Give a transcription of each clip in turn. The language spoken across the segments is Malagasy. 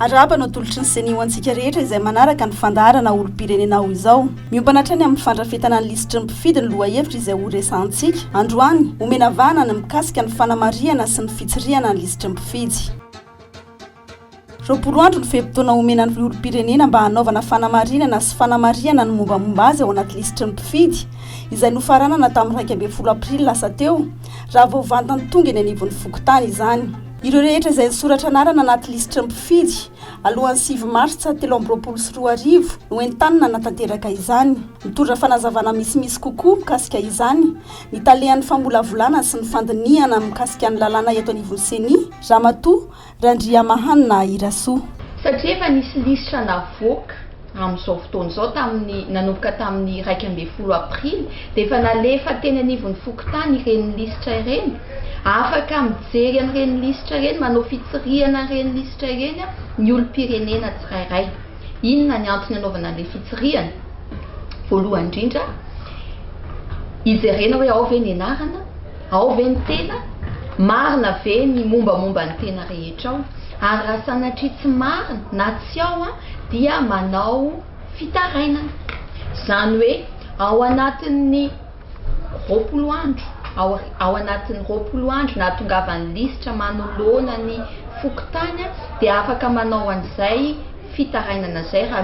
Araba no tolotry ny seniho antsika rehetra izay manaraka ny fandaharana olompirenena izao. Miompana hatrany amin'ny fandrafetana ny lisitry mpifidy ny lohahevitra izay ho resantsika. Androany, omena vanana mikasika ny fanamarihana sy ny fitsirihina ny lisitry mpifidy. Roapolo andro ny fe-potoana omena ny olompirenena mba hanaovana fanamarinana sy fanamarihana ny mombamomba azy ao anaty lisitry mpifidy izay nofaranana tamin'ny 12 aprily lasa teo raha vao vantany tonga eny anivon'ny Fokontany izany. Ireo rehetra izay nisoratra anarana anaty lisitry mpifidy alohan'ny martsa 2024 no entanina hanatanteraka izany. Mitondra fanazavana misimisy kokoa mikasika izany, ny talehan'ny famolavolana sy ny fandinihana mikasika ny lalàna eto anivon'ny senihy raha mahanina irasoa. Satria efa nisy lisitra navoaka amin'izao fotoana izao nanomboka tamin'ny 12 aprily dia efa nalefa teny anivon'ny Fokontany ireny lisitra ireny. Afaka mijery an'ireny lisitra ireny, manao fitsirihana ireny lisitra ireny ny olompirenena tsirairay. Inona ny antony anaovana an'ilay fitsirihana? Voalohany indrindra, ijerena hoe ao ve ny anarana, ao ve ny tena, marina ve ny mombamomba ny tena rehetra ao, ary raha sanatria tsy marina na tsy ao dia manao fitarainana. Izany hoe ao anatin'ny 20 andro, ao anatin'ny 20 andro na tongavan'ny lisitra manoloana ny Fokontany dia afaka manao an'izay fitarainana izay raha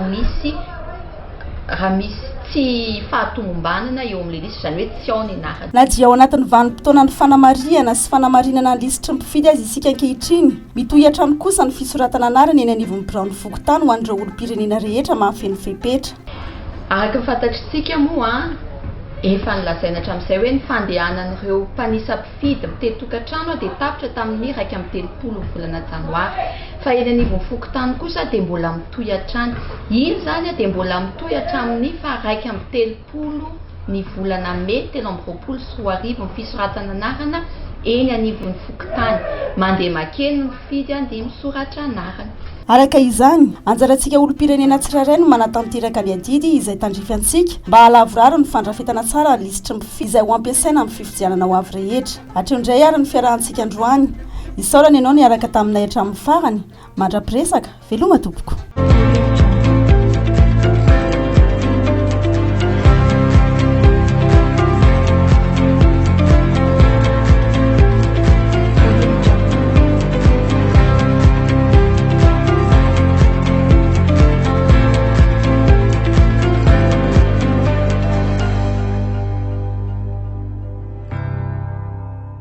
misy tsy fahatomombanana eo amin'ilay lisitra, izany hoe tsy ao ny anarana. Na dia ao anatin'ny vanim-potoana ny fanamarihana sy fanamarinana ny lisitry mpifidy azy isika ankehitriny, mitohy hatrany kosa ny fisoratana anarana eny anivon'ny biraon'ny Fokontany ho an'ireo olompirenena rehetra mahafeno fepetra. Araka ny fantatritsika moa efa nilazaina hatramin'izay hoe ny fandehanan'ireo mpanisa mpifidy mitety tokantrano dia tapitra tamin'ny 13 volana janoary. Fa eny anivon'ny Fokontany kosa dia mbola mitohy hatrany. Iny izany dia mbola mitohy hatramin'ny 13 ny volana May 2024 ny fisoratana anarana eny anivon'ny Fokontany. Mandeha makeny ny mpifidy dia misoratra anarana. Araka izany, anjarantsika olompirenena tsirairay no manatanteraka ny adidy izay tandrify antsika mba halavoraro ny fandrafetana tsara ny lisitry mpifidy izay ho ampiasaina amin'ny fifidianana ho avy rehetra. Hatreo indray ary ny fiarahantsika androany. Isaorana ianao niaraka taminay hatramin'ny farany, mandra-piresaka, veloma tompoko.